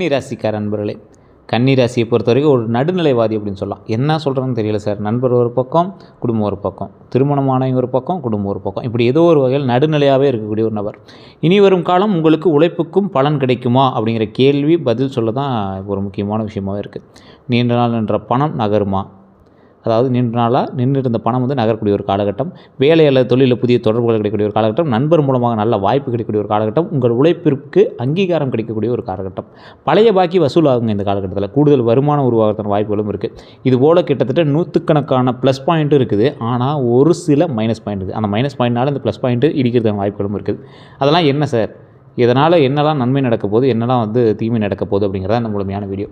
கன்னிராசிக்கார நண்பர்களே, கன்னிராசியை பொறுத்த வரைக்கும் ஒரு நடுநிலைவாதி அப்படின்னு சொல்லலாம். என்ன சொல்கிறேன்னு தெரியல சார். நண்பர் ஒரு பக்கம், குடும்பம் ஒரு பக்கம், திருமணமானவங்க ஒரு பக்கம், குடும்பம் ஒரு பக்கம், இப்படி ஏதோ ஒரு வகையில் நடுநிலையாகவே இருக்கக்கூடிய ஒரு நபர். இனி வரும் காலம் உங்களுக்கு உழைப்புக்கும் பலன் கிடைக்குமா அப்படிங்கிற கேள்வி பதில் சொல்ல தான் ஒரு முக்கியமான விஷயமாகவே இருக்குது. நீண்ட நாள் நின்ற பணம் நகருமா? அதாவது நீண்ட நாளாக நின்று இருந்த பணம் நகரக்கூடிய ஒரு காலகட்டம், வேலை அல்லது தொழிலில் புதிய தொடர்புகள் கிடைக்கக்கூடிய ஒரு காலகட்டம், நண்பர் மூலமாக நல்ல வாய்ப்பு கிடைக்கக்கூடிய ஒரு காலகட்டம், உங்கள் உழைப்பிற்கு அங்கீகாரம் கிடைக்கக்கூடிய ஒரு காலகட்டம், பழைய பாக்கி வசூலாகுங்க. இந்த காலகட்டத்தில் கூடுதல் வருமானம் உருவாகிறதுன வாய்ப்புகளும் இருக்குது. இதுபோல் கிட்டத்தட்ட நூற்றுக்கணக்கான ப்ளஸ் பாயிண்ட்டும் இருக்குது. ஆனால் ஒரு சில மைனஸ் பாயிண்ட் இருக்குது. அந்த மைனஸ் பாயிண்ட்னால இந்த ப்ளஸ் பாயிண்ட்டு இடிக்கிறதுக்கான வாய்ப்புகளும் இருக்குது. அதெல்லாம் என்ன சார், இதனால் என்னெல்லாம் நன்மை நடக்க போகுது, என்னெல்லாம் தீமை நடக்க போகுது அப்படிங்கிறத அந்த முழுமையான வீடியோ.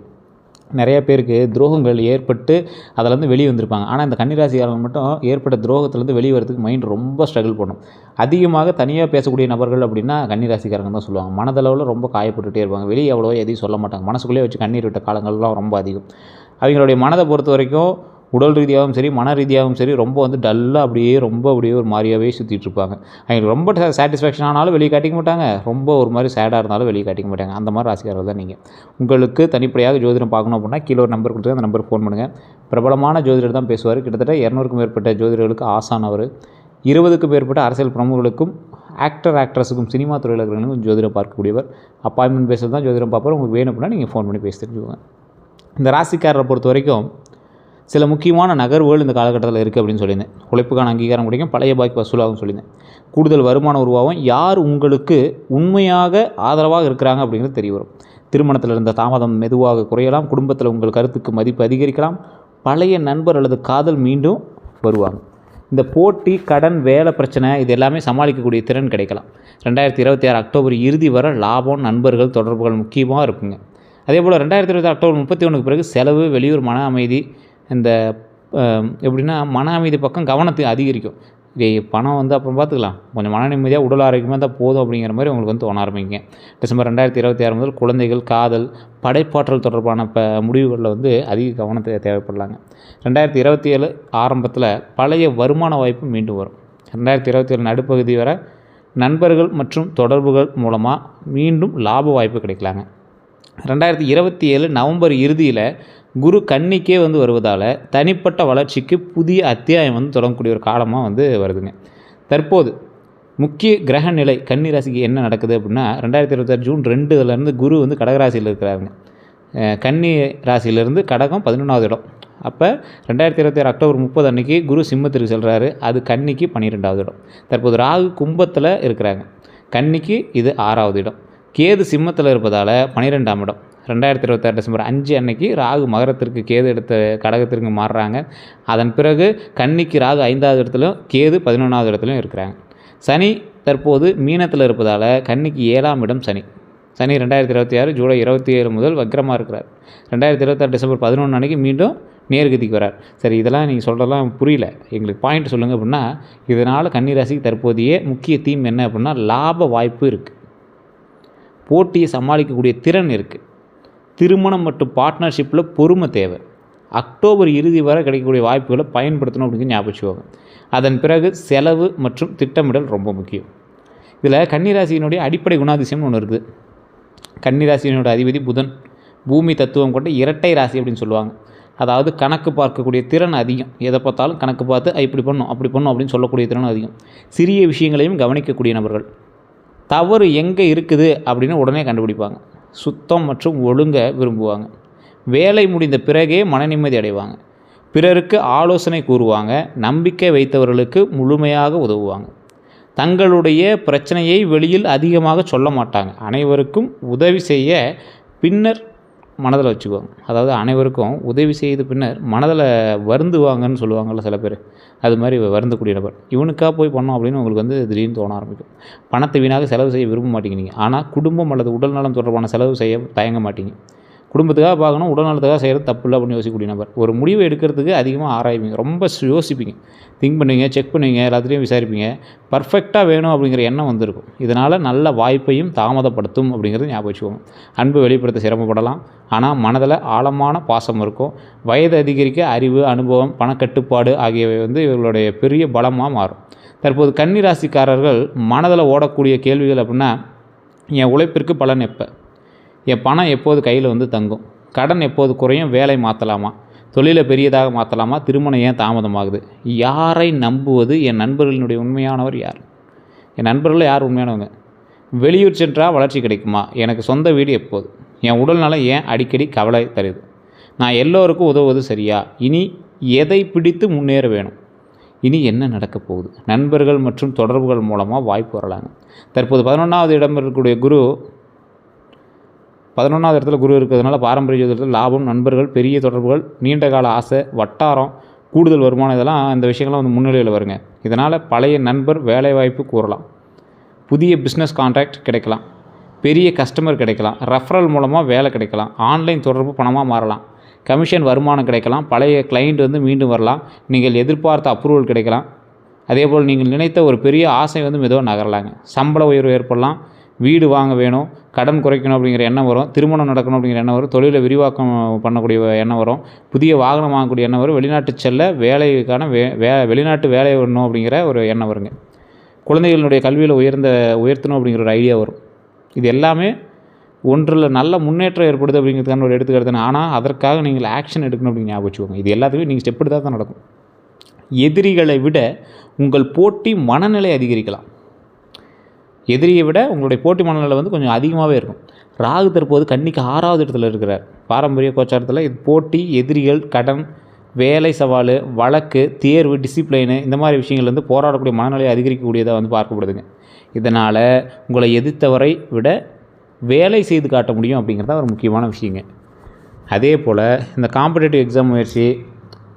நிறைய பேருக்கு துரோகங்கள் ஏற்பட்டு அதிலேருந்து வெளியே வந்திருப்பாங்க. ஆனால் இந்த கன்னிராசிக்காரர்கள் மட்டும் ஏற்பட்ட துரோகத்துலேருந்து வெளியே வரதுக்கு மைண்ட் ரொம்ப ஸ்ட்ரகிள் பண்ணும். அதிகமாக தனியாக பேசக்கூடிய நபர்கள் அப்படின்னா கன்னிராசிக்காரங்க தான் சொல்லுவாங்க. மனதளவில் ரொம்ப காயப்பட்டுகிட்டே இருப்பாங்க. வெளியே அவ்வளோ எதையும் சொல்ல மாட்டாங்க. மனசுக்குள்ளேயே வச்சு கண்ணீர் விட்ட காலங்கள்லாம் ரொம்ப அதிகம். அவங்களுடைய மனதை பொறுத்த வரைக்கும் உடல் ரீதியாகவும் சரி, மன ரீதியாகவும் சரி, ரொம்ப டல்லாக அப்படியே ஒரு மாதிரியாகவே சுற்றிட்டுருப்பாங்க. அவங்களுக்கு ரொம்ப சாட்டிஸ்ஃபேக்ஷன் ஆனாலும் வெளியே காட்டிக்க மாட்டாங்க. ரொம்ப ஒரு மாதிரி சேடாக இருந்தாலும் வெளியே காட்டிக்க மாட்டாங்க. அந்த மாதிரி ராசிக்காரர்கள் தான் நீங்கள். உங்களுக்கு தனிப்படையாக ஜோதிடம் பார்க்கணும் அப்படின்னா கீழே ஒரு நம்பர் கொடுத்து அந்த நம்பருக்கு ஃபோன் பண்ணுங்கள். பிரபலமான ஜோதிடர் தான் பேசுவார். கிட்டத்தட்ட 200க்கும் மேற்பட்ட ஜோதிடர்களுக்கு ஆசானவர். 20க்கும் மேற்பட்ட அரசியல் பிரமுகர்களுக்கும் ஆக்ட்ரஸுக்கும் சினிமா தொழிலாளர்களுக்கும் ஜோதிடம் பார்க்கக்கூடியவர். அப்பாயின்மெண்ட் பேசுகிறது தான் ஜோதிடம் பார்ப்பார். உங்களுக்கு வேணும் அப்படின்னா நீங்கள் ஃபோன் பண்ணி பேசி தெரிஞ்சுக்கோங்க. இந்த ராசிக்காரரை பொறுத்த வரைக்கும் சில முக்கியமான நகர்வுகள் இந்த காலகட்டத்தில் இருக்குது அப்படின்னு சொல்லியிருந்தேன். உழைப்புக்கான அங்கீகாரம் கிடைக்கும், பழைய பாக்கி வசூலாகவும் சொல்லியிருந்தேன். கூடுதல் வருமானம் உருவாகும், யார் உங்களுக்கு உண்மையாக ஆதரவாக இருக்கிறாங்க அப்படிங்கிறது தெரிய வரும். திருமணத்தில் இருந்த தாமதம் மெதுவாக குறையலாம். குடும்பத்தில் உங்கள் கருத்துக்கு மதிப்பு அதிகரிக்கலாம். பழைய நண்பர் அல்லது காதல் மீண்டும் வருவாங்க. இந்த போட்டி, கடன், வேலை பிரச்சனை இது எல்லாமே சமாளிக்கக்கூடிய திறன் கிடைக்கலாம். 2026 அக்டோபர் இறுதி வரை லாபம், நண்பர்கள், தொடர்புகள் முக்கியமாக இருக்குங்க. அதே போல் 2026 அக்டோபர் 31க்கு பிறகு செலவு, வெளியூர், மன அமைதி, இந்த எப்படின்னா மன அமைதி பக்கம் கவனத்தை அதிகரிக்கும். பணம் அப்புறம் பார்த்துக்கலாம், கொஞ்சம் மன நிம்மதியாக உடல் ஆரோக்கியமாக இருந்தால் போதும் அப்படிங்கிற மாதிரி உங்களுக்கு தோண ஆரம்பிங்க. டிசம்பர் 2026 முதல் குழந்தைகள், காதல், படைப்பாற்றல் தொடர்பான முடிவுகளில் அதிக கவனத்தை தேவைப்படலாங்க. 2027 ஆரம்பத்தில் பழைய வருமான வாய்ப்பு மீண்டும் வரும். 2027 நடுப்பகுதி வரை நண்பர்கள் மற்றும் தொடர்புகள் மூலமாக மீண்டும் லாப வாய்ப்பு கிடைக்கலாங்க. 2027 நவம்பர் இறுதியில் குரு கன்னிக்கே வருவதால் தனிப்பட்ட வளர்ச்சிக்கு புதிய அத்தியாயம் தொடங்கக்கூடிய ஒரு காலமாக வருதுங்க. தற்போது முக்கிய கிரக நிலை கன்னி ராசிக்கு என்ன நடக்குது அப்படின்னா 2026 ஜூன் 2 குரு கடகராசியில் இருக்கிறாருங்க. கன்னி ராசியிலேருந்து கடகம் 11வது இடம். அப்போ 2026 அக்டோபர் 30 அன்றைக்கி குரு சிம்மத்திற்கு செல்கிறாரு. அது கன்னிக்கு 12வது இடம். தற்போது ராகு கும்பத்தில் இருக்கிறாங்க. கன்னிக்கு இது 6வது இடம். கேது சிம்மத்தில் இருப்பதால் 12ஆம் இடம். 2026 டிசம்பர் 5 அன்னைக்கு ராகு மகரத்திற்கு, கேது எடுத்த கடகத்திற்கு மாறுறாங்க. அதன் பிறகு கன்னிக்கு ராகு 5வது இடத்துலையும், கேது 11வது இடத்துலையும் இருக்கிறாங்க. சனி தற்போது மீனத்தில் இருப்பதால் கன்னிக்கு 7ஆம் இடம் சனி. 2026 ஜூலை 27 முதல் வக்ரமாக இருக்கிறார். 2026 டிசம்பர் 11 அன்றைக்கி மீண்டும் நேர்கதிக்கு வரார். சரி, இதெல்லாம் நீங்கள் சொல்கிறதெல்லாம் புரியல, எங்களுக்கு பாயிண்ட் சொல்லுங்கள் அப்படின்னா, இதனால் கன்னிராசிக்கு தற்போதைய முக்கிய தீம் என்ன அப்படின்னா லாப வாய்ப்பு இருக்குது, போட்டியை சமாளிக்கக்கூடிய திறன் இருக்குது, திருமணம் மற்றும் பார்ட்னர்ஷிப்பில் பொறுமை தேவை, அக்டோபர் இறுதி வரை கிடைக்கக்கூடிய வாய்ப்புகளை பயன்படுத்தணும் அப்படிங்கிற ஞாபகம் வச்சுக்கோங்க. அதன் பிறகு செலவு மற்றும் திட்டமிடல் ரொம்ப முக்கியம். இதில் கன்னிராசியினுடைய அடிப்படை குணாதிசயம்னு ஒன்று இருக்குது. கன்னிராசியினுடைய அதிபதி புதன், பூமி தத்துவம் கொண்ட இரட்டை ராசி அப்படின்னு சொல்லுவாங்க. அதாவது கணக்கு பார்க்கக்கூடிய திறன் அதிகம். எதை பார்த்தாலும் கணக்கு பார்த்து இப்படி பண்ணும் அப்படி பண்ணும் அப்படின்னு சொல்லக்கூடிய திறன் அதிகம். சிறிய விஷயங்களையும் கவனிக்கக்கூடிய நபர்கள். தவறு எங்கே இருக்குது அப்படின்னு உடனே கண்டுபிடிப்பாங்க. சுத்தம் மற்றும் ஒழுங்க விரும்புவாங்க. வேலை முடிந்த பிறகே மன நிம்மதி அடைவாங்க. பிறருக்கு ஆலோசனை கூறுவாங்க. நம்பிக்கை வைத்தவர்களுக்கு முழுமையாக உதவுவாங்க. தங்களுடைய பிரச்சனையை வெளியில் அதிகமாக சொல்ல மாட்டாங்க. அனைவருக்கும் உதவி செய்ய பின்னர் மனதில் வச்சுக்குவாங்க. அதாவது அனைவருக்கும் உதவி செய்த பின்னர் மனதில் வருந்துவாங்கன்னு சொல்லுவாங்கள்ல சில பேர், அது மாதிரி வருந்தக்கூடிய நபர். இவனுக்காக போய் பண்ணோம் அப்படின்னு உங்களுக்கு திடீர்னு தோண ஆரம்பிக்கும். பணத்தை வீணாக செலவு செய்ய விரும்ப மாட்டீங்க நீங்கள். ஆனால் குடும்பம் அல்லது உடல்நலம் தொடர்பான செலவு செய்ய தயங்க மாட்டீங்க. குடும்பத்துக்காக பார்க்கணும், உடல்நலத்துக்காக செய்கிறது தப்பு இல்லை அப்படின்னு யோசிக்கக்கூடிய நபர். ஒரு முடிவை எடுக்கிறதுக்கு அதிகமாக ஆராய்வீங்க, ரொம்ப யோசிப்பீங்க, திங்க் பண்ணுவீங்க, செக் பண்ணுவீங்க, எல்லாத்துலேயும் விசாரிப்பீங்க. பர்ஃபெக்டாக வேணும் அப்படிங்கிற எண்ணம் வந்திருக்கும். இதனால் நல்ல வாய்ப்பையும் தாமதப்படுத்தும் அப்படிங்கிறது ஞாபகம் வச்சுக்கோங்க. அன்பு வெளிப்படுத்த சிரமப்படலாம், ஆனால் மனதில் ஆழமான பாசம் இருக்கும். வயது அதிகரிக்க அறிவு, அனுபவம், பணக்கட்டுப்பாடு ஆகியவை இவர்களுடைய பெரிய பலமாக மாறும். தற்போது கன்னிராசிக்காரர்கள் மனதில் ஓடக்கூடிய கேள்விகள் அப்படின்னா, என் உழைப்பிற்கு பலன் எப்போ, என் பணம் எப்போது கையில் வந்து தங்கும், கடன் எப்போது குறையும், வேலை மாற்றலாமா, தொழிலை பெரியதாக மாற்றலாமா, திருமணம் ஏன் தாமதமாகுது, யாரை நம்புவது, என் நண்பர்களினுடைய உண்மையானவர் யார், என் நண்பர்களில் யார் உண்மையானவங்க, வெளியூர் சென்றால் வளர்ச்சி கிடைக்குமா, எனக்கு சொந்த வீடு எப்போது, என் உடல்நலம் ஏன் அடிக்கடி கவலை தருது, நான் எல்லோருக்கும் உதவுவது சரியா, இனி எதை பிடித்து முன்னேற வேணும், இனி என்ன நடக்கப் போகுது, நண்பர்கள் மற்றும் தொடர்புகள் மூலமாக வாய்ப்பு வரலாங்க. தற்போது 11வது இடம் இருக்கக்கூடிய குரு 11வது இடத்துல குரு இருக்கிறதுனால பாரம்பரிய ஜோதிடத்தில் லாபம், நண்பர்கள், பெரிய தொடர்புகள், நீண்ட கால ஆசை, வட்டாரம், கூடுதல் வருமானம், இதெல்லாம் இந்த விஷயங்கள்லாம் வந்து முன்னிலையில் வருங்க. இதனால் பழைய நண்பர் வேலைவாய்ப்பு கூறலாம், புதிய பிஸ்னஸ் கான்ட்ராக்ட் கிடைக்கலாம், பெரிய கஸ்டமர் கிடைக்கலாம், ரெஃபரல் மூலமாக வேலை கிடைக்கலாம், ஆன்லைன் தொடர்பு பணமாக மாறலாம், கமிஷன் வருமானம் கிடைக்கலாம், பழைய கிளைண்ட் வந்து மீண்டும் வரலாம், நீங்கள் எதிர்பார்த்த அப்ரூவல் கிடைக்கலாம், அதேபோல் நீங்கள் நினைத்த ஒரு பெரிய ஆசை வந்து மெதுவாக நகரலாங்க, சம்பள உயர்வு ஏற்படலாம், வீடு வாங்க வேணும், கடன் குறைக்கணும் அப்படிங்கிற எண்ணம் வரும், திருமணம் நடக்கணும் அப்படிங்கிற எண்ணம் வரும், தொழிலை விரிவாக்கம் பண்ணக்கூடிய எண்ணம் வரும், புதிய வாகனம் வாங்கக்கூடிய எண்ணம் வரும், வெளிநாட்டு செல்ல வேலைக்கான வெளிநாட்டு வேலை வரணும் அப்படிங்கிற ஒரு எண்ணம் வருங்க. குழந்தைகளுடைய கல்வியில் உயர்த்தணும் அப்படிங்கிற ஒரு ஐடியா வரும். இது எல்லாமே ஒன்றில் நல்ல முன்னேற்றம் ஏற்படுது அப்படிங்கிறதுக்கான ஒரு எடுத்துக்காட்டு தானே. ஆனால் அதற்காக நீங்கள் ஆக்ஷன் எடுக்கணும் அப்படின்னு ஞாபகம் வச்சுக்கோங்க. இது எல்லாத்துக்குமே நீங்கள் ஸ்டெப் எடுத்தால் தான் நடக்கும். எதிரிகளை விட உங்கள் போட்டி மனநிலை அதிகரிக்கலாம். எதிரியை விட உங்களுடைய போட்டி மனநிலை வந்து கொஞ்சம் அதிகமாகவே இருக்கும். ராகு தற்போது கன்னிக்கு 6வது இடத்துல இருக்கிறார். பாரம்பரிய கோச்சாரத்தில் இது போட்டி, எதிரிகள், கடன், வேலை சவால், வழக்கு, தேர்வு, டிசிப்ளைனு, இந்த மாதிரி விஷயங்கள் வந்து போராடக்கூடிய மனநிலையை அதிகரிக்கக்கூடியதாக வந்து பார்க்கப்படுதுங்க. இதனால் உங்களை எதிர்த்தவரை விட வேலை செய்து காட்ட முடியும் அப்படிங்கிறத ஒரு முக்கியமான விஷயங்க. அதே போல் இந்த காம்படிட்டிவ் எக்ஸாம் முயற்சி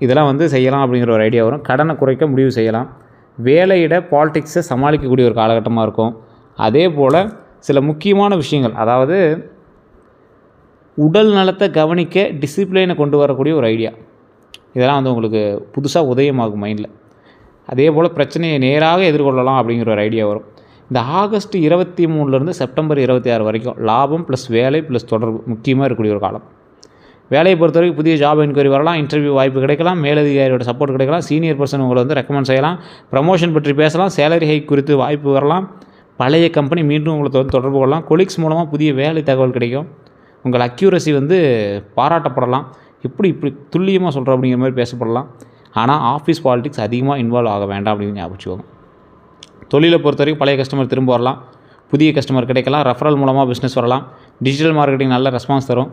இதெல்லாம் வந்து செய்யலாம் அப்படிங்கிற ஒரு ஐடியா வரும். கடனை குறைக்க முடிவு செய்யலாம். வேலையிட பாலிடிக்ஸை சமாளிக்கக்கூடிய ஒரு காலகட்டமாக இருக்கும். அதே போல் சில முக்கியமான விஷயங்கள், அதாவது உடல் நலத்தை கவனிக்க டிசிப்ளினை கொண்டு வரக்கூடிய ஒரு ஐடியா, இதெல்லாம் வந்து உங்களுக்கு புதுசாக உதயமாகும் மைண்டில். அதே போல் பிரச்சனையை நேராக எதிர்கொள்ளலாம் அப்படிங்கிற ஒரு ஐடியா வரும். இந்த ஆகஸ்ட் 23 செப்டம்பர் 26 வரைக்கும் லாபம் ப்ளஸ் வேலை ப்ளஸ் தொடர்பு முக்கியமாக இருக்கக்கூடிய ஒரு காலம். வேலையை பொறுத்த வரைக்கும் புதிய ஜாப் என்கொயரி வரலாம், இன்டர்வியூ வாய்ப்பு கிடைக்கலாம், மேலதிகாரியோட சப்போர்ட் கிடைக்கலாம், சீனியர் பர்சன் உங்களை வந்து ரெக்கமெண்ட் செய்யலாம், ப்ரமோஷன் பற்றி பேசலாம், சேலரி ஹைக் குறித்து வாய்ப்பு வரலாம், பழைய கம்பெனி மீண்டும் உங்களை தொடர்பு கொள்ளலாம், கொலீக்ஸ் மூலமாக புதிய வேலை தகவல் கிடைக்கும், உங்கள் அக்யூரசி வந்து பாராட்டப்படலாம், இப்படி துல்லியமாக சொல்கிறோம் அப்படிங்கிற மாதிரி பேசப்படலாம். ஆனால் ஆஃபீஸ் பாலிடிக்ஸ் அதிகமாக இன்வால்வ் ஆக வேண்டாம் அப்படின்னு ஞாபகம். தொழிலை பொறுத்த வரைக்கும் பழைய கஸ்டமர் திரும்ப வரலாம், புதிய கஸ்டமர் கிடைக்கலாம், ரெஃபரல் மூலமாக பிஸ்னஸ் வரலாம், டிஜிட்டல் மார்க்கெட்டிங் நல்ல ரெஸ்பான்ஸ் தரும்,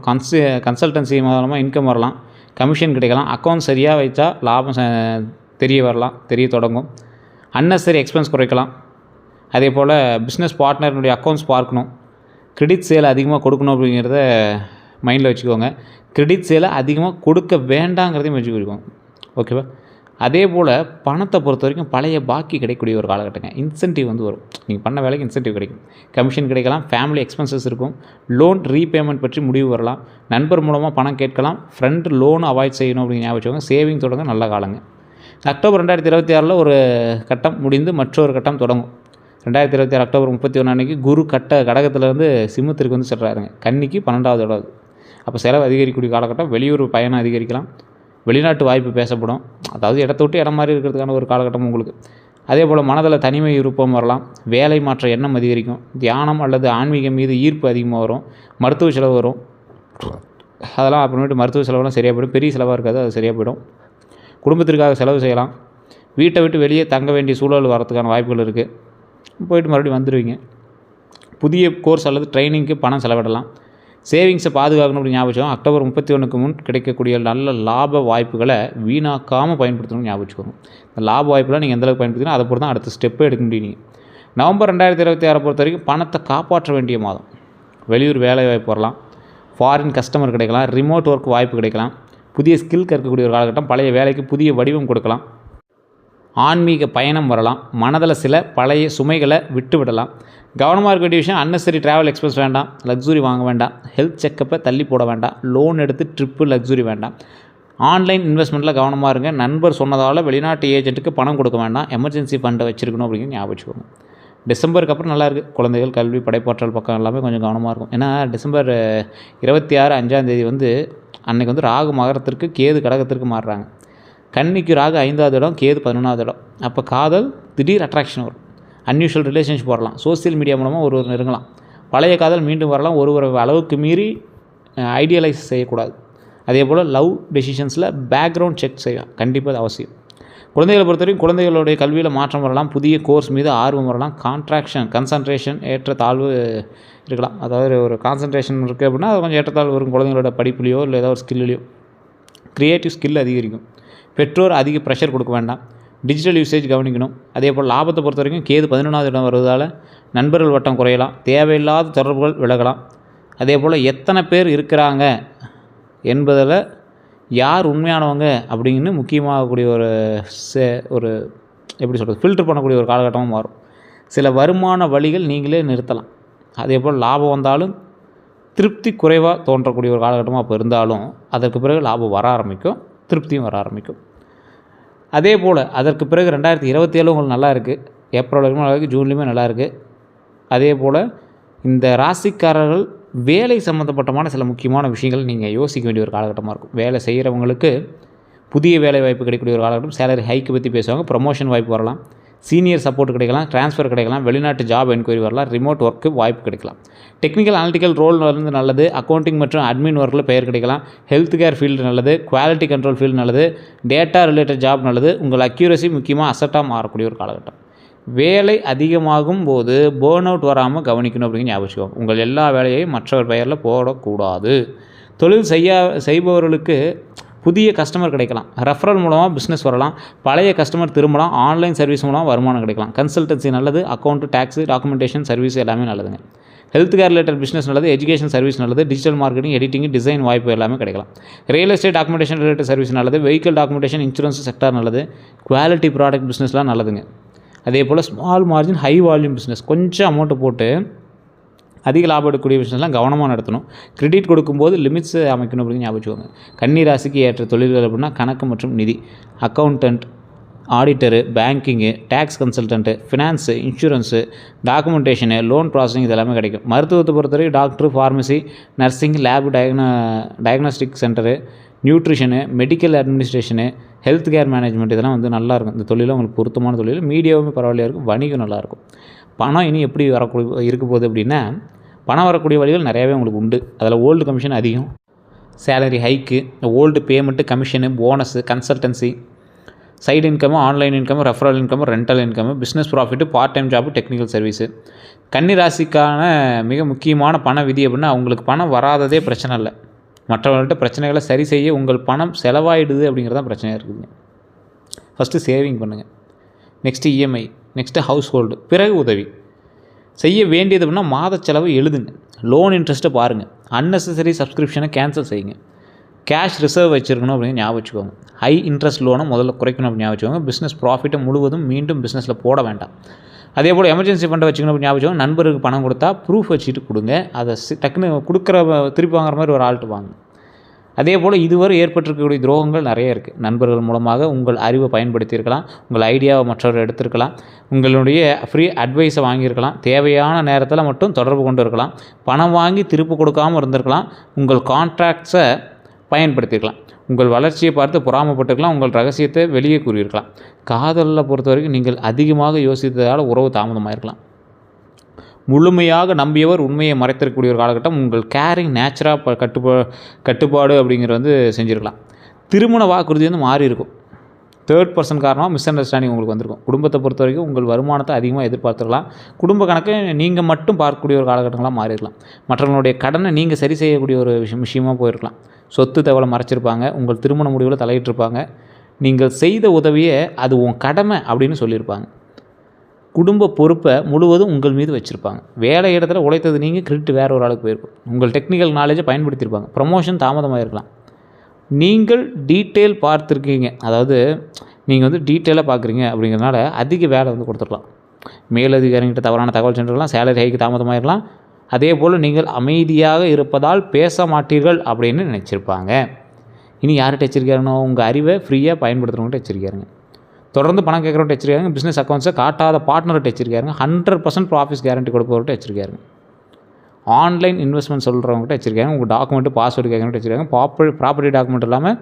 கன்சல்டன்சி மூலமாக இன்கம் வரலாம், கமிஷன் கிடைக்கலாம், அக்கௌண்ட் சரியாக வைச்சா லாபம் தெரிய தொடங்கும், அன்னெசரி எக்ஸ்பென்ஸ் குறைக்கலாம். அதே போல் பிஸ்னஸ் பார்ட்னருடைய அக்கௌண்ட்ஸ் பார்க்கணும், கிரெடிட் சேலை அதிகமாக கொடுக்கணும் அப்படிங்கிறத மைண்டில் வச்சுக்கோங்க. கிரெடிட் சேலை அதிகமாக கொடுக்க வேண்டாங்கிறதையும் வச்சுக்கோங்க, ஓகேவா? அதே போல் பணத்தை பொறுத்த வரைக்கும் பழைய பாக்கி கிடைக்கக்கூடிய ஒரு காலகட்டங்க. இன்சென்டிவ் வந்து வரும், நீங்கள் பண்ண வேலைக்கு இன்சென்டிவ் கிடைக்கும், கமிஷன் கிடைக்கலாம், ஃபேமிலி எக்ஸ்பென்சஸ் இருக்கும், லோன் ரீபேமெண்ட் பற்றி முடிவு வரலாம், நண்பர் மூலமாக பணம் கேட்கலாம், ஃப்ரெண்ட் லோன் அவாய்ட் செய்யணும் அப்படின்னு ஞாபகம். சேவிங் தொடங்க நல்ல காலங்க. அக்டோபர் 2026 ஒரு கட்டம் முடிந்து மற்றொரு கட்டம் தொடங்கும். 2026 அக்டோபர் 31 அன்றைக்கி குரு கடகத்திலேருந்து சிம்மத்திற்கு வந்து செல்கிறாருங்க. கன்னிக்கு 12வது இடம். அப்போ செலவு அதிகரிக்கக்கூடிய காலகட்டம். வெளியூர் பயணம் அதிகரிக்கலாம், வெளிநாட்டு வாய்ப்பு பேசப்படும், அதாவது இடத்த விட்டு இடம் மாதிரி இருக்கிறதுக்கான ஒரு காலகட்டம் உங்களுக்கு. அதே போல் மனதில் தனிமை விருப்பம் வரலாம், வேலை மாற்ற எண்ணம் அதிகரிக்கும், தியானம் அல்லது ஆன்மீகம் மீது ஈர்ப்பு அதிகமாக வரும், மருத்துவ செலவு வரும், அதெல்லாம் அப்புறமேட்டு மருத்துவ செலவுலாம் சரியாக போய்டும், பெரிய செலவாக இருக்காது, அது சரியாக போய்டும். குடும்பத்திற்காக செலவு செய்யலாம், வீட்டை விட்டு வெளியே தங்க வேண்டிய சூழல் வரதுக்கான வாய்ப்புகள் இருக்குது, போயிட்டு மறுபடியும் வந்துடுவீங்க. புதிய கோர்ஸ் அல்லது ட்ரைனிங்க்கு பணம் செலவிடலாம். சேவிங்ஸை பாதுகாக்கணும் அப்படின்னு ஞாபகம். அக்டோபர் 31க்கு முன் கிடைக்கக்கூடிய நல்ல லாப வாய்ப்புகளை வீணாக்காமல் பயன்படுத்தணும்னு ஞாபகம். இந்த லாப வாய்ப்புலாம் நீங்கள் எந்தளவுக்கு பயன்படுத்தினா அதை பொறுத்து தான் அடுத்த ஸ்டெப்பே எடுக்க முடியும். நவம்பர் 2026 பொறுத்த வரைக்கும் பணத்தை காப்பாற்ற வேண்டிய மாதம். வெளியூர் வேலை வாய்ப்பு வரலாம், ஃபாரின் கஸ்டமர் கிடைக்கலாம், ரிமோட் ஒர்க் வாய்ப்பு கிடைக்கலாம், புதிய ஸ்கில் கற்கக்கூடிய ஒரு காலகட்டம், பழைய வேலைக்கு புதிய வடிவம் கொடுக்கலாம், ஆன்மீக பயணம் வரலாம், மனதில் சில பழைய சுமைகளை விட்டு விடலாம். கவனமாக இருக்க வேண்டிய விஷயம், அன்னெசரி ட்ராவல் எக்ஸ்பென்ஸ் வேண்டாம், லக்ஸுரி வாங்க வேண்டாம், ஹெல்த் செக்கப்பை தள்ளி போட வேண்டாம், லோன் எடுத்து ட்ரிப்பு லக்ஸுரி வேண்டாம், ஆன்லைன் இன்வெஸ்ட்மெண்ட்டில் கவனமாக இருங்க. நண்பர் சொன்னதால் வெளிநாட்டு ஏஜென்ட்டுக்கு பணம் கொடுக்க வேண்டாம், எமர்ஜென்சி ஃபண்டை வச்சுருக்கணும் அப்படிங்கிற ஞாபகம் வச்சுக்கோங்க. டிசம்பருக்கு அப்புறம் நல்லாயிருக்கு. குழந்தைகள், கல்வி, படைப்பாற்றல் பக்கம் எல்லாமே கொஞ்சம் கவனமாக இருக்கும். ஏன்னா டிசம்பர் 26 வந்து அன்றைக்கி வந்து ராகு மகரத்திற்கு, கேது கடகத்திற்கு மாறுறாங்க. கன்னிக்கு ராகு 5வது இடம், கேது 11வது இடம். அப்போ காதல், திடீர் அட்ராக்ஷன் வரும், அன்யூஷுவல் ரிலேஷன்ஷிப் வரலாம், சோசியல் மீடியா மூலமாக ஒரு நெருங்கலாம், பழைய காதல் மீண்டும் வரலாம். ஒரு அளவுக்கு மீறி ஐடியலைஸ் செய்யக்கூடாது. அதே போல் லவ் டெசிஷன்ஸில் பேக்ரவுண்ட் செக் செய்யலாம், கண்டிப்பாக அது அவசியம். குழந்தைகளை பொறுத்தவரைக்கும் குழந்தைகளுடைய கல்வியில் மாற்றம் வரலாம், புதிய கோர்ஸ் மீது ஆர்வம் வரலாம், கன்சன்ட்ரேஷன் ஏற்ற தாழ்வு இருக்கலாம். அதாவது ஒரு கான்சன்ட்ரேஷன் இருக்குது அப்படின்னா அது கொஞ்சம் ஏற்றத்தாழ்வு வரும். குழந்தைங்களோட படிப்புலையோ இல்லை ஏதாவது ஒரு ஸ்கில்லையோ க்ரியேட்டிவ் ஸ்கில் அதிகரிக்கும். பெற்றோர் அதிக ப்ரெஷர் கொடுக்க வேண்டாம். டிஜிட்டல் யூசேஜ் கவனிக்கணும். அதே போல் லாபத்தை பொறுத்த வரைக்கும் கேது 11வது இடம் வருவதால் நண்பர்கள் வட்டம் குறையலாம், தேவையில்லாத தொடர்புகள் விலகலாம். அதே போல் எத்தனை பேர் இருக்கிறாங்க என்பதில் யார் உண்மையானவங்க அப்படின்னு முக்கியமாகக்கூடிய ஒரு எப்படி சொல்கிறது, ஃபில்டர் பண்ணக்கூடிய ஒரு காலகட்டமாக மாறும். சில வருமான வழிகள் நீங்களே நிறுத்தலாம். அதே போல் லாபம் வந்தாலும் திருப்தி குறைவாக தோன்றக்கூடிய ஒரு காலகட்டமாக அப்போ இருந்தாலும் அதற்கு பிறகு லாபம் வர ஆரம்பிக்கும், திருப்தியும் வர ஆரம்பிக்கும். அதே போல் அதற்கு பிறகு 2027 உங்களுக்கு நல்லா இருக்குது. ஏப்ரல் வரைக்கும் நல்லா இருக்குது, ஜூன்லேயுமே நல்லா இருக்குது. அதே போல் இந்த ராசிக்காரர்கள் வேலை சம்மந்தப்பட்டமான சில முக்கியமான விஷயங்கள் நீங்கள் யோசிக்க வேண்டிய ஒரு காலகட்டமாக இருக்கும். வேலை செய்கிறவங்களுக்கு புதிய வேலை வாய்ப்பு கிடைக்கக்கூடிய ஒரு காலகட்டம். சேலரி ஹைக்கு பற்றி பேசுவாங்க. ப்ரமோஷன் வாய்ப்பு வரலாம், சீனியர் சப்போர்ட் கிடைக்கலாம், ட்ரான்ஸ்ஃபர் கிடைக்கலாம், வெளிநாட்டு ஜாப் என்கொயரி வரலாம், ரிமோட் ஒர்க்கு வாய்ப்பு கிடைக்கலாம். டெக்னிக்கல் அனலிட்டிக்கல் ரோல் வந்து நல்லது. அக்கௌண்டிங் மற்றும் அட்மின் ஒர்க்கில் பெயர் கிடைக்கலாம். ஹெல்த் கேர் ஃபீல்டு நல்லது. குவாலிட்டி கண்ட்ரோல் ஃபீல்டு நல்லது. டேட்டா ரிலேட்டட் ஜாப் நல்லது. உங்கள் அக்யூரசி முக்கியமாக அசட்டாக மாறக்கூடிய ஒரு காலகட்டம். வேலை அதிகமாகும் போது பேர்ன் அவுட் வராமல் கவனிக்கணும் அப்படிங்கிற ஞாபகம். உங்கள் எல்லா வேலையையும் மற்றவர் பெயரில் போடக்கூடாது. தொழில் செய்பவர்களுக்கு புதிய கஸ்டமர் கிடைக்கலாம். ரெஃபரல் மூலமாக பிஸ்னஸ் வரலாம். பழைய கஸ்டமர் திரும்பலாம். ஆன்லைன் சர்வீஸ் மூலமாக வருமானம் கிடைக்கலாம். கன்சல்டன்சி நல்லது. அக்கௌண்ட்டு, டேக்ஸு, டாக்குமெண்டேஷன், சர்வீஸ் எல்லாமே நல்லதுங்க. ஹெல்த் கேர் ரிலேட்டட் பிஸ்னஸ் நல்லது. எஜுகேஷன் சர்வீஸ் நல்லது. டிஜிட்டல் மார்க்கெட்டிங், எடிட்டிங், டிசைன் வாய்ப்பு எல்லாமே கிடைக்கலாம். Real estate documentation related service நல்லது. வெஹிக்கல் டாக்குமெண்டேஷன், இன்சூரன்ஸ் செக்டார் நல்லது. குவாலிட்டி ப்ராடக்ட் பிஸ்னஸ்லாம் நல்லதுங்க. அதே போல் small margin high volume business, கொஞ்சம் அமௌண்ட்டு போட்டு அதிக லாபம் எடுக்கக்கூடிய பிஸ்னஸ்லாம் கவனமாக நடத்தணும். கிரெடிட் கொடுக்கும்போது லிமிட்ஸ் அமைக்கணும் அப்படின்னு ஞாபகம். கன்னி ராசிக்கு ஏற்ற தொழில்கள் அப்படின்னா கணக்கு மற்றும் நிதி, accountant, auditor, banking, tax consultant, finance, insurance, documentation, loan processing இதெல்லாமே கிடைக்கும். மருத்துவத்தை பொறுத்தவரைக்கும் doctor, pharmacy, nursing, lab, diagnostic centre, nutrition, medical administration, health care management இதெல்லாம் வந்து நல்லாயிருக்கும். இந்த தொழிலும் உங்களுக்கு பொருத்தமான தொழில். மீடியாவுமே பரவாயில்லையா இருக்கும். வணிகம் நல்லாயிருக்கும். பணம் இனி எப்படி இருக்க போகுது அப்படின்னா, பணம் வரக்கூடிய வழிகள் நிறையாவே உங்களுக்கு உண்டு. அதில் ஓல்டு கமிஷன் அதிகம், salary haiku, old payment, commission, bonus, consultancy, side income, online income, referral income, rental income, business profit, part time job, technical service. கன்னி ராசிக்கான மிக முக்கியமான பண விதி அப்படின்னா, அவங்களுக்கு பணம் வராததே பிரச்சனை இல்லை. மற்றவர்கள்ட்ட பிரச்சனைகளை சரி செய்ய உங்கள் பணம் செலவாயிடுது அப்படிங்கிறது தான் பிரச்சனையாக இருக்குதுங்க. ஃபஸ்ட்டு சேவிங் பண்ணுங்கள், next EMI, next house hold, பிறகு உதவி. செய்ய வேண்டியது அப்படின்னா மாத செலவு எழுதுங்க. லோன் இன்ட்ரெஸ்ட்டை பாருங்கள். அன்னெசரி சப்ஸ்கிரிப்ஷனை கேன்சல் செய்யுங்க. கேஷ் ரிசர்வ் வச்சுருக்கணும் அப்படின்னு ஞாபகம் வச்சுக்கோங்க. ஹை இன்ட்ரெஸ்ட் லோனை முதல்ல குறைக்கணும் அப்படின்னு ஞாபகம் வச்சுக்கோங்க. பிஸ்னஸ் ப்ராஃபிட்டை முழுவதும் மீண்டும் பிஸ்னஸில் போட வேண்டாம். அதே போல் எமர்ஜென்சி ஃபண்டை வச்சுக்கணும் அப்படின்னு ஞாபகம் வச்சுக்கோங்க. நண்பருக்கு பணம் கொடுத்தா ப்ரூஃப் வச்சுட்டு கொடுங்க. அதை டக்குன்னு கொடுக்குற திருப்பி வாங்குற மாதிரி ஒரு ஆள்கிட்ட வாங்க. அதே போல் இதுவரை ஏற்பட்டிருக்கக்கூடிய துரோகங்கள் நிறைய இருக்குது. நண்பர்கள் மூலமாக உங்கள் அறிவை பயன்படுத்தியிருக்கலாம், உங்கள் ஐடியாவை மற்றவர்கள் எடுத்திருக்கலாம், உங்களுடைய ஃப்ரீ அட்வைஸை வாங்கியிருக்கலாம், தேவையான நேரத்தில் மட்டும் தொடர்பு கொண்டு இருக்கலாம், பணம் வாங்கி திருப்பு கொடுக்காமல் இருந்திருக்கலாம், உங்கள் கான்ட்ராக்ட்ஸை பயன்படுத்தியிருக்கலாம், உங்கள் வளர்ச்சியை பார்த்து பொறாமப்பட்டிருக்கலாம், உங்கள் ரகசியத்தை வெளியே கூறியிருக்கலாம். காதலில் பொறுத்த வரைக்கும் நீங்கள் அதிகமாக யோசித்ததால் உறவு தாமதமாயிருக்கலாம். முழுமையாக நம்பியவர் உண்மையை மறைத்திருக்கக்கூடிய ஒரு காலகட்டம். உங்கள் கேரிங் நேச்சராக கட்டுப்பாடு அப்படிங்கிறது வந்து செஞ்சுருக்கலாம். திருமண வாக்குறுதி வந்து மாறி இருக்கும். தேர்ட் பர்சன் காரணமாக மிஸ் அண்டர்ஸ்டாண்டிங் உங்களுக்கு வந்திருக்கும். குடும்பத்தை பொறுத்த வரைக்கும் உங்கள் வருமானத்தை அதிகமாக எதிர்பார்த்துருக்கலாம். குடும்ப கணக்கை நீங்கள் மட்டும் பார்க்கக்கூடிய ஒரு காலகட்டங்களாக மாறிடலாம். மற்றவங்களுடைய கடனை நீங்கள் சரி செய்யக்கூடிய ஒரு விஷயமாக போயிருக்கலாம். சொத்து தகவலை மறைச்சிருப்பாங்க. உங்கள் திருமண முடிவில் தலையிட்டிருப்பாங்க. நீங்கள் செய்த உதவியை அது உன் கடமை அப்படின்னு சொல்லியிருப்பாங்க. குடும்ப பொறுப்பை முழுவதும் உங்கள் மீது வச்சுருப்பாங்க. வேலை இடத்துல உழைத்தது நீங்கள், கிரெடிட் வேறு ஒரு ஆளுக்கு போயிருக்கும். உங்கள் டெக்னிக்கல் நாலேஜை பயன்படுத்தியிருப்பாங்க. ப்ரமோஷன் தாமதமாக இருக்கலாம். நீங்கள் டீட்டெயில் பார்த்துருக்கீங்க, அதாவது நீங்கள் வந்து டீட்டெயிலாக பார்க்குறீங்க அப்படிங்கிறதுனால அதிக வேலை வந்து கொடுத்துருக்கலாம். மேலதிகாரிகிட்ட தவறான தகவல் சென்றிருக்கலாம். Salary haiku தாமதமாகிடலாம். அதே போல் நீங்கள் அமைதியாக இருப்பதால் பேச மாட்டீர்கள் அப்படின்னு நினச்சிருப்பாங்க. இனி யார்கிட்ட எச்சரிக்கையாருங்க? உங்கள் அறிவை ஃப்ரீயாக பயன்படுத்துகிறவங்கள்ட்ட எச்சரிக்கையாருங்க. தொடர்ந்து பணம் கேட்குறவங்க எச்சரிக்கையாருங்க. பிஸ்னஸ் அக்கௌண்ட்ஸை காட்டாத பார்ட்னர்கிட்ட எச்சரிக்கையாருங்க. 100% ப்ராஃபிட் கேரண்டி கொடுப்பவர்கிட்ட எச்சரிக்கையாருங்க. ஆன்லைன் இன்வெஸ்ட்மெண்ட் சொல்கிறவங்ககிட்ட எச்சரிக்கையாருங்க. உங்கள் டாக்குமெண்ட்டு பாஸ்வேர்டு கேட்குறவங்ககிட்ட எச்சரிக்கையாருங்க. ப்ராப்பர்ட்டி டாக்குமெண்ட் இல்லாமல்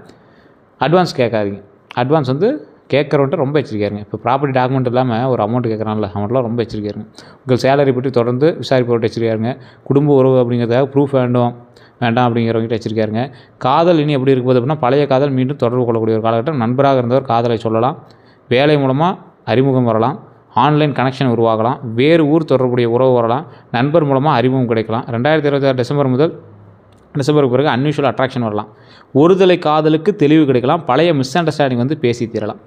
அட்வான்ஸ் கேட்காதீங்க. அட்வான்ஸ் வந்து கேட்குறவன்ட்டு ரொம்ப எச்சரிக்கையாக இருங்க. இப்போ ப்ராப்பர்ட்டி டாக்குமெண்ட் இல்லாமல் ஒரு அமௌண்ட் கேட்குறான்ல, அவன்லாம் ரொம்ப எச்சரிக்கையாக இருங்க. உங்கள் சேலரி பற்றி தொடர்ந்து விசாரிப்பவர்கிட்ட எச்சரிக்கையாக இருங்க. குடும்ப உறவு அப்படிங்கிறதுக்காக ப்ரூஃப் வேண்டாம் அப்படிங்கிறவங்ககிட்ட எச்சரிக்கையாக இருங்க. காதல் இனி எப்படி இருக்கும்போது அப்படின்னா, பழைய காதல் மீண்டும் தொடர்பு கொள்ளக்கூடிய ஒரு காலகட்டம். நண்பராக இருந்தவர் காதலை சொல்லலாம். வேலை மூலமாக அறிமுகம் வரலாம். ஆன்லைன் கனெக்ஷன் உருவாகலாம். வேறு ஊர் தொடர்புடைய உறவு வரலாம். நண்பர் மூலமாக அறிமுகம் கிடைக்கலாம். 2026 டிசம்பர் முதல் டிசம்பருக்கு பிறகு அன்யூஷுவல் அட்ராக்ஷன் வரலாம். ஒருதலை காதலுக்கு தெளிவு கிடைக்கலாம். பழைய மிஸ் அண்டர்ஸ்டாண்டிங் வந்து பேசி தீரலாம்.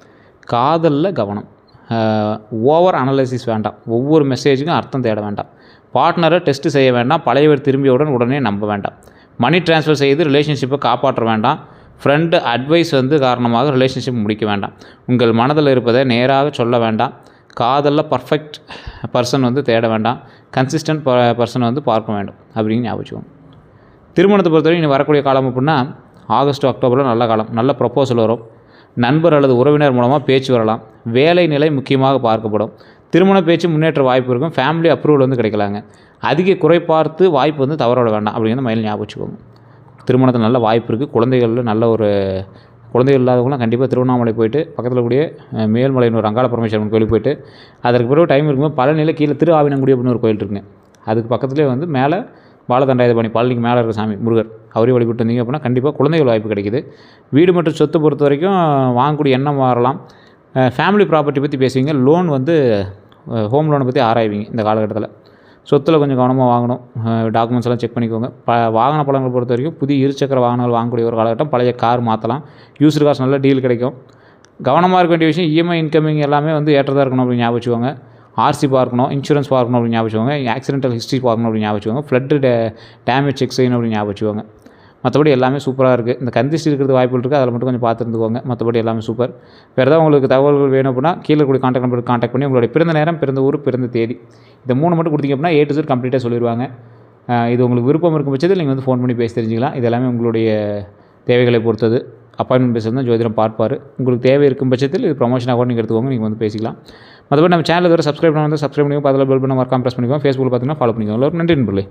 காதலில் கவனம். ஓவர் அனலைசிஸ் வேண்டாம். ஒவ்வொரு மெசேஜுக்கும் அர்த்தம் தேட வேண்டாம். பார்ட்னரை டெஸ்ட்டு செய்ய வேண்டாம். பழையவர் திரும்பியவுடன் உடனே நம்ப வேண்டாம். மணி ட்ரான்ஸ்ஃபர் செய்து ரிலேஷன்ஷிப்பை காப்பாற்ற வேண்டாம். ஃப்ரெண்டு அட்வைஸ் வந்து காரணமாக ரிலேஷன்ஷிப் முடிக்க வேண்டாம். உங்கள் மனதில் இருப்பதை நேராக சொல்ல வேண்டாம். காதலில் பர்ஃபெக்ட் பர்சன் வந்து தேட வேண்டாம். கன்சிஸ்டன்ட் பர்சனை வந்து பார்க்க வேண்டும் அப்படின்னு ஞாபகம். திருமணத்தை பொறுத்தவரைக்கும் இனி வரக்கூடிய காலம் அப்படின்னா ஆகஸ்ட் அக்டோபரில் நல்ல காலம். நல்ல ப்ரொப்போசல் வரும். நண்பர் அல்லது உறவினர் மூலமாக பேச்சு வரலாம். வேலை நிலை முக்கியமாக பார்க்கப்படும். திருமண பேச்சு முன்னேற்ற வாய்ப்பு இருக்கும். ஃபேமிலி அப்ரூவல் வந்து கிடைக்கலாங்க. அதிக குறை பார்த்து வாய்ப்பு வந்து தவறவிட வேண்டாம் அப்படிங்கிறத மைண்டில் ஞாபகம் வச்சுக்கோங்க. திருமணத்தில் நல்ல வாய்ப்பு இருக்குது. குழந்தைகளில் நல்ல ஒரு குழந்தைகள் இல்லாதவங்களாம் கண்டிப்பாக திருவண்ணாமலை போயிட்டு பக்கத்தில் கூடிய மேல்மலைன்னு ஒரு அங்காள பரமேஸ்வரன் கோயில் போயிட்டு அதற்கு பிறகு டைம் இருக்கும்போது பழனியில் கீழே திரு ஆவினங்குடி அப்படின்னு ஒரு கோயில் இருக்குங்க. அதுக்கு பக்கத்துலேயே வந்து மேலே பாலதண்டாயுதபாணி பழனிக்கு மேலே இருக்க சாமி முருகர் அவரே வழிபட்டு வந்தீங்க அப்படின்னா கண்டிப்பாக குழந்தைகள் வாய்ப்பு கிடைக்குது. வீடு மற்றும் சொத்து பொறுத்த வரைக்கும் வாங்கக்கூடிய எண்ணம் வரலாம். ஃபேமிலி ப்ராப்பர்ட்டி பற்றி பேசுவீங்க. லோன் வந்து ஹோம் லோனை பற்றி ஆராய்வீங்க. இந்த காலகட்டத்தில் சொத்தில் கொஞ்சம் கவனமாக வாங்கணும். டாக்குமெண்ட்ஸ் எல்லாம் செக் பண்ணிக்கோங்க. வாகன பலன்களை பொறுத்த வரைக்கும் புதிய இருசக்கர வாகனங்கள் வாங்கக்கூடிய ஒரு காலகட்டம். பழைய கார் மாற்றலாம். யூஸ்டு காசு நல்ல டீல் கிடைக்கும். கவனமாக இருக்க வேண்டிய விஷயம் இஎம்ஐ இன்கமிங் எல்லாமே வந்து ஏற்றதாக இருக்கணும் அப்படின்னு ஞாபகம் வச்சுக்கோங்க. ஆர்சி பார்க்கணும். இன்சூரன்ஸ் பார்க்கணும் அப்படின்னு ஞாபகம் வச்சுக்கோங்க. ஆக்சிடென்டல் ஹிஸ்ட்ரி பார்க்கணும் அப்படின்னு ஞாபகம் வச்சுக்கோங்க. ஃப்ளட்டு டேமேஜ் செக் செய்யணும் அப்படின்னு ஞாபகம் வச்சுக்கோங்க. மற்றபடி எல்லாமே சூப்பராக இருக்குது. இந்த கந்திஷ்டி இருக்கிறது வாய்ப்புகள் இருக்குது. அதில் மட்டும் கொஞ்சம் பார்த்துருந்துக்கோங்க. மற்றபடி எல்லாமே சூப்பர். வேறு ஏதாவது உங்களுக்கு தகவல்கள் வேணும் அப்படின்னா கீழே கூடிய கான்டாக்ட் நம்பருக்கு கான்டாக்ட் பண்ணி உங்களுடைய பிறந்த நேரம், பிறந்த ஊர், பிறந்த தேதி இந்த 3 மட்டும் கொடுத்தீங்க அப்படின்னா A to Z கம்ப்ளீட்டாக சொல்லிடுவாங்க. இது உங்களுக்கு விருப்பம் இருக்கும் பட்சத்தில் நீங்கள் வந்து ஃபோன் பண்ணி பேசி தெரிஞ்சுக்கலாம். இது எல்லாமே உங்களுடைய தேவைகளை பொறுத்தது. அப்பாயின்மெண்ட் பேசுறது தான் ஜோதிடம் பார்ப்பார். உங்களுக்கு தேவை இருக்கும் பட்சத்தில் இது ப்ரொமோஷனாக கூட நீங்கள் எடுத்துக்கோங்க. நீங்கள் வந்து பேசிக்கலாம். மற்றபடி நம்ம சேனல் வர சப்ஸ்கிரைப் பண்ணி சப்ஸ்கிரைப் பண்ணிக்கோங்க. அதில் பெல் பண்ண மறக்காம ப்ரெஸ் பண்ணிக்கோங்க. ஃபேஸ்புக்கில் பார்த்தீங்கன்னா ஃபாலோ பண்ணிக்கோங்க. நன்றி நண்பர்களே.